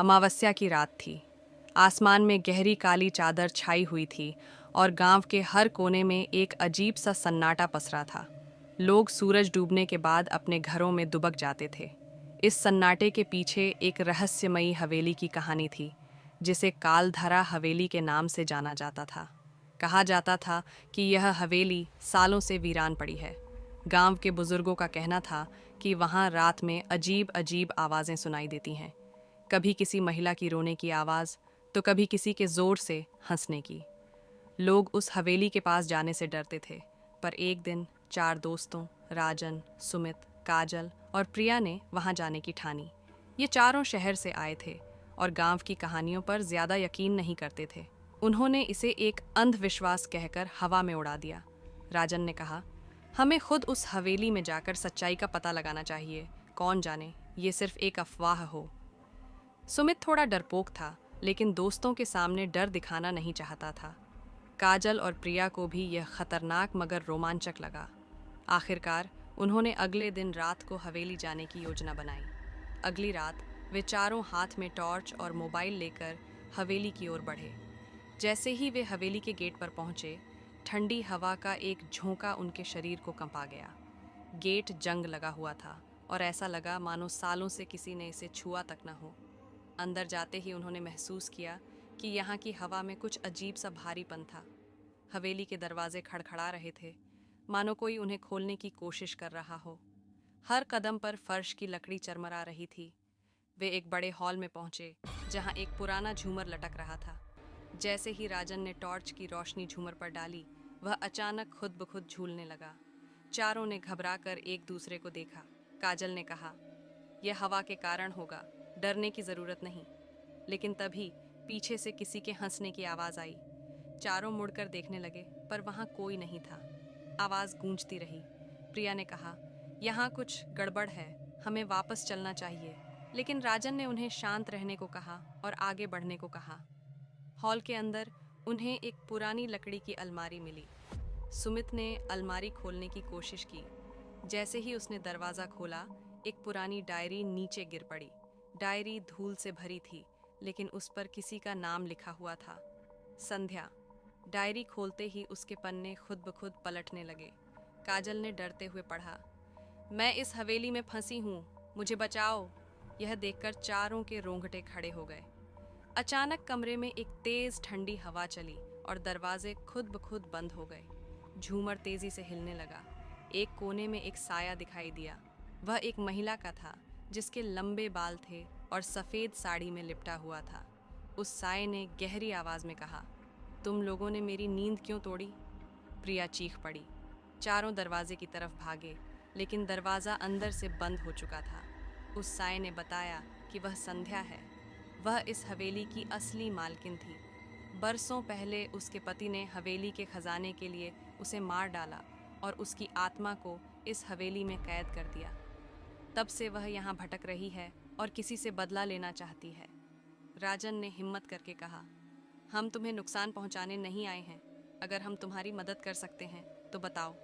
अमावस्या की रात थी। आसमान में गहरी काली चादर छाई हुई थी और गांव के हर कोने में एक अजीब सा सन्नाटा पसरा था। लोग सूरज डूबने के बाद अपने घरों में दुबक जाते थे। इस सन्नाटे के पीछे एक रहस्यमयी हवेली की कहानी थी, जिसे कालधरा हवेली के नाम से जाना जाता था। कहा जाता था कि यह हवेली सालों से वीरान पड़ी है। गांव के बुजुर्गों का कहना था कि वहां रात में अजीब अजीब आवाज़ें सुनाई देती हैं। कभी किसी महिला की रोने की आवाज़, तो कभी किसी के ज़ोर से हंसने की। लोग उस हवेली के पास जाने से डरते थे, पर एक दिन 4 दोस्तों राजन, सुमित, काजल और प्रिया ने वहां जाने की ठानी। ये चारों शहर से आए थे और गांव की कहानियों पर ज़्यादा यकीन नहीं करते थे। उन्होंने इसे एक अंधविश्वास कहकर हवा में उड़ा दिया। राजन ने कहा, हमें खुद उस हवेली में जाकर सच्चाई का पता लगाना चाहिए। कौन जाने ये सिर्फ एक अफवाह हो। सुमित थोड़ा डरपोक था, लेकिन दोस्तों के सामने डर दिखाना नहीं चाहता था। काजल और प्रिया को भी यह खतरनाक मगर रोमांचक लगा। आखिरकार उन्होंने अगले दिन रात को हवेली जाने की योजना बनाई। अगली रात वे चारों हाथ में टॉर्च और मोबाइल लेकर हवेली की ओर बढ़े। जैसे ही वे हवेली के गेट पर पहुंचे, ठंडी हवा का एक झोंका उनके शरीर को कंपा गया। गेट जंग लगा हुआ था और ऐसा लगा मानो सालों से किसी ने इसे छुआ तक न हो। अंदर जाते ही उन्होंने महसूस किया कि यहाँ की हवा में कुछ अजीब सा भारीपन था। हवेली के दरवाजे खड़खड़ा रहे थे, मानो कोई उन्हें खोलने की कोशिश कर रहा हो। हर कदम पर फर्श की लकड़ी चरमरा रही थी। वे एक बड़े हॉल में पहुंचे, जहां एक पुराना झूमर लटक रहा था। जैसे ही राजन ने टॉर्च की रोशनी झूमर पर डाली, वह अचानक खुद ब खुद झूलने लगा। चारों ने घबराकर एक दूसरे को देखा। काजल ने कहा, यह हवा के कारण होगा, डरने की जरूरत नहीं। लेकिन तभी पीछे से किसी के हंसने की आवाज आई। चारों मुड़कर देखने लगे, पर वहां कोई नहीं था। आवाज गूंजती रही। प्रिया ने कहा, यहाँ कुछ गड़बड़ है, हमें वापस चलना चाहिए। लेकिन राजन ने उन्हें शांत रहने को कहा और आगे बढ़ने को कहा। हॉल के अंदर उन्हें एक पुरानी लकड़ी की अलमारी मिली। सुमित ने अलमारी खोलने की कोशिश की। जैसे ही उसने दरवाज़ा खोला, एक पुरानी डायरी नीचे गिर पड़ी। डायरी धूल से भरी थी, लेकिन उस पर किसी का नाम लिखा हुआ था, संध्या। डायरी खोलते ही उसके पन्ने खुद ब खुद पलटने लगे। काजल ने डरते हुए पढ़ा, मैं इस हवेली में फंसी हूँ, मुझे बचाओ। यह देखकर चारों के रोंगटे खड़े हो गए। अचानक कमरे में एक तेज ठंडी हवा चली और दरवाजे खुद ब खुद बंद हो गए। झूमर तेजी से हिलने लगा। एक कोने में एक साया दिखाई दिया। वह एक महिला का था, जिसके लंबे बाल थे और सफ़ेद साड़ी में लिपटा हुआ था। उस साये ने गहरी आवाज़ में कहा, तुम लोगों ने मेरी नींद क्यों तोड़ी? प्रिया चीख पड़ी। चारों दरवाजे की तरफ भागे, लेकिन दरवाज़ा अंदर से बंद हो चुका था। उस साये ने बताया कि वह संध्या है। वह इस हवेली की असली मालकिन थी। बरसों पहले उसके पति ने हवेली के खजाने के लिए उसे मार डाला और उसकी आत्मा को इस हवेली में कैद कर दिया। तब से वह यहाँ भटक रही है और किसी से बदला लेना चाहती है। राजन ने हिम्मत करके कहा, हम तुम्हें नुकसान पहुँचाने नहीं आए हैं। अगर हम तुम्हारी मदद कर सकते हैं तो बताओ।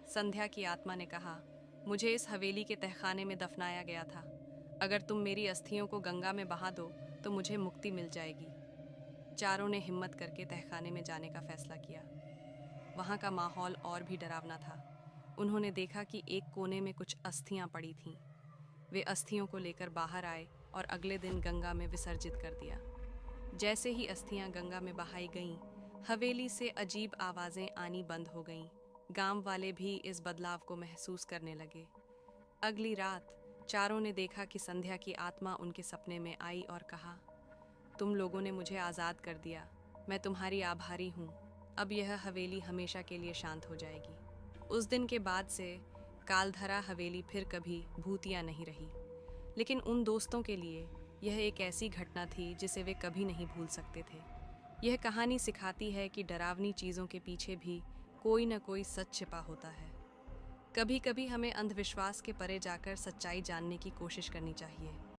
संध्या की आत्मा ने कहा, मुझे इस हवेली के तहखाने में दफनाया गया था। अगर तुम मेरी अस्थियों को गंगा में बहा दो तो मुझे मुक्ति मिल जाएगी। चारों ने हिम्मत करके तहखाने में जाने का फैसला किया। वहाँ का माहौल और भी डरावना था। उन्होंने देखा कि एक कोने में कुछ अस्थियाँ पड़ी थीं। वे अस्थियों को लेकर बाहर आए और अगले दिन गंगा में विसर्जित कर दिया। जैसे ही अस्थियाँ गंगा में बहाई गईं, हवेली से अजीब आवाज़ें आनी बंद हो गईं। गांव वाले भी इस बदलाव को महसूस करने लगे। अगली रात चारों ने देखा कि संध्या की आत्मा उनके सपने में आई और कहा, तुम लोगों ने मुझे आज़ाद कर दिया, मैं तुम्हारी आभारी हूँ। अब यह हवेली हमेशा के लिए शांत हो जाएगी। उस दिन के बाद से कालधरा हवेली फिर कभी भूतिया नहीं रही। लेकिन उन दोस्तों के लिए यह एक ऐसी घटना थी जिसे वे कभी नहीं भूल सकते थे। यह कहानी सिखाती है कि डरावनी चीज़ों के पीछे भी कोई न कोई सच छिपा होता है। कभी कभी हमें अंधविश्वास के परे जाकर सच्चाई जानने की कोशिश करनी चाहिए।